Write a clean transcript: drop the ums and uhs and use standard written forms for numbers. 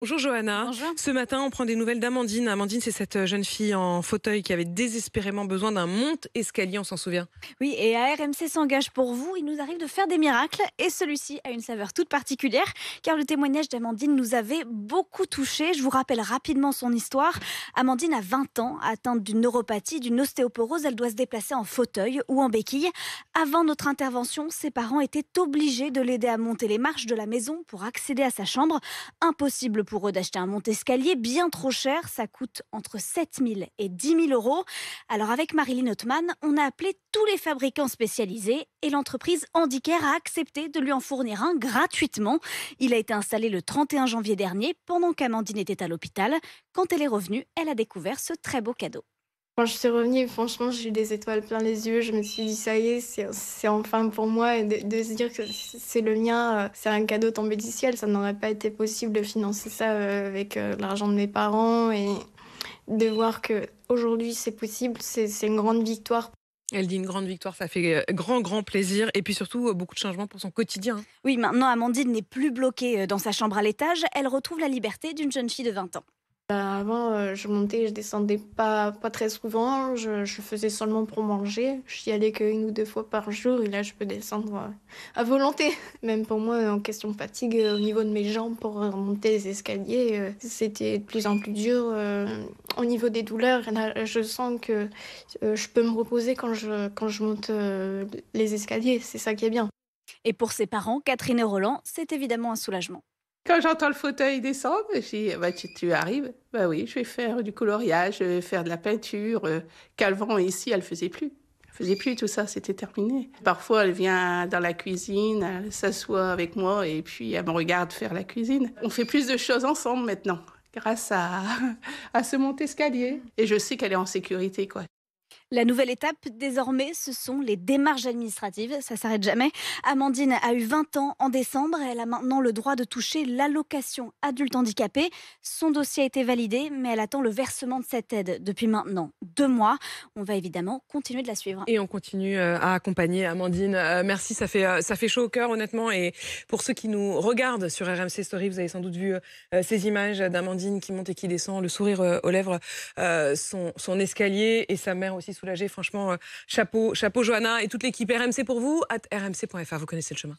Bonjour Johanna. Bonjour. Ce matin, on prend des nouvelles d'Amandine. Amandine, c'est cette jeune fille en fauteuil qui avait désespérément besoin d'un monte-escalier, on s'en souvient. Oui, et ARMC s'engage pour vous. Il nous arrive de faire des miracles et celui-ci a une saveur toute particulière car le témoignage d'Amandine nous avait beaucoup touchés. Je vous rappelle rapidement son histoire. Amandine a 20 ans, atteinte d'une neuropathie, d'une ostéoporose. Elle doit se déplacer en fauteuil ou en béquille. Avant notre intervention, ses parents étaient obligés de l'aider à monter les marches de la maison pour accéder à sa chambre. Impossible pour eux d'acheter un monte-escalier, bien trop cher. Ça coûte entre 7 000 et 10 000 euros. Alors avec Marilyn Hotman, on a appelé tous les fabricants spécialisés et l'entreprise Handicare a accepté de lui en fournir un gratuitement. Il a été installé le 31 janvier dernier pendant qu'Amandine était à l'hôpital. Quand elle est revenue, elle a découvert ce très beau cadeau. Quand je suis revenue, franchement, j'ai eu des étoiles plein les yeux. Je me suis dit, ça y est, c'est enfin pour moi. Et de se dire que c'est le mien, c'est un cadeau tombé du ciel. Ça n'aurait pas été possible de financer ça avec l'argent de mes parents. Et de voir qu'aujourd'hui, c'est possible, c'est une grande victoire. Elle dit une grande victoire, ça fait grand plaisir. Et puis surtout, beaucoup de changements pour son quotidien. Oui, maintenant Amandine n'est plus bloquée dans sa chambre à l'étage. Elle retrouve la liberté d'une jeune fille de 20 ans. Avant, je montais, je descendais pas très souvent. Je faisais seulement pour manger. J'y allais qu'une ou deux fois par jour. Et là, je peux descendre à volonté. Même pour moi, en question de fatigue, au niveau de mes jambes pour remonter les escaliers, c'était de plus en plus dur. Au niveau des douleurs, là, je sens que je peux me reposer quand je monte les escaliers. C'est ça qui est bien. Et pour ses parents, Catherine et Roland, c'est évidemment un soulagement. Quand j'entends le fauteuil descendre, je dis: «Bah, tu arrives?» «Bah oui, je vais faire du coloriage, je vais faire de la peinture», qu'avant ici, elle faisait plus. Elle faisait plus tout ça, c'était terminé. Parfois, elle vient dans la cuisine, elle s'assoit avec moi et puis elle me regarde faire la cuisine. On fait plus de choses ensemble maintenant, grâce à à ce monte-escalier et je sais qu'elle est en sécurité, quoi. La nouvelle étape, désormais, ce sont les démarches administratives. Ça s'arrête jamais. Amandine a eu 20 ans en décembre. Elle a maintenant le droit de toucher l'allocation adulte handicapé. Son dossier a été validé, mais elle attend le versement de cette aide depuis maintenant 2 mois. On va évidemment continuer de la suivre. Et on continue à accompagner Amandine. Merci, ça fait chaud au cœur, honnêtement. Et pour ceux qui nous regardent sur RMC Story, vous avez sans doute vu ces images d'Amandine qui monte et qui descend, le sourire aux lèvres, son escalier et sa mère aussi soulagée. Franchement, chapeau Johanna et toute l'équipe RMC pour vous. @rmc.fr, vous connaissez le chemin.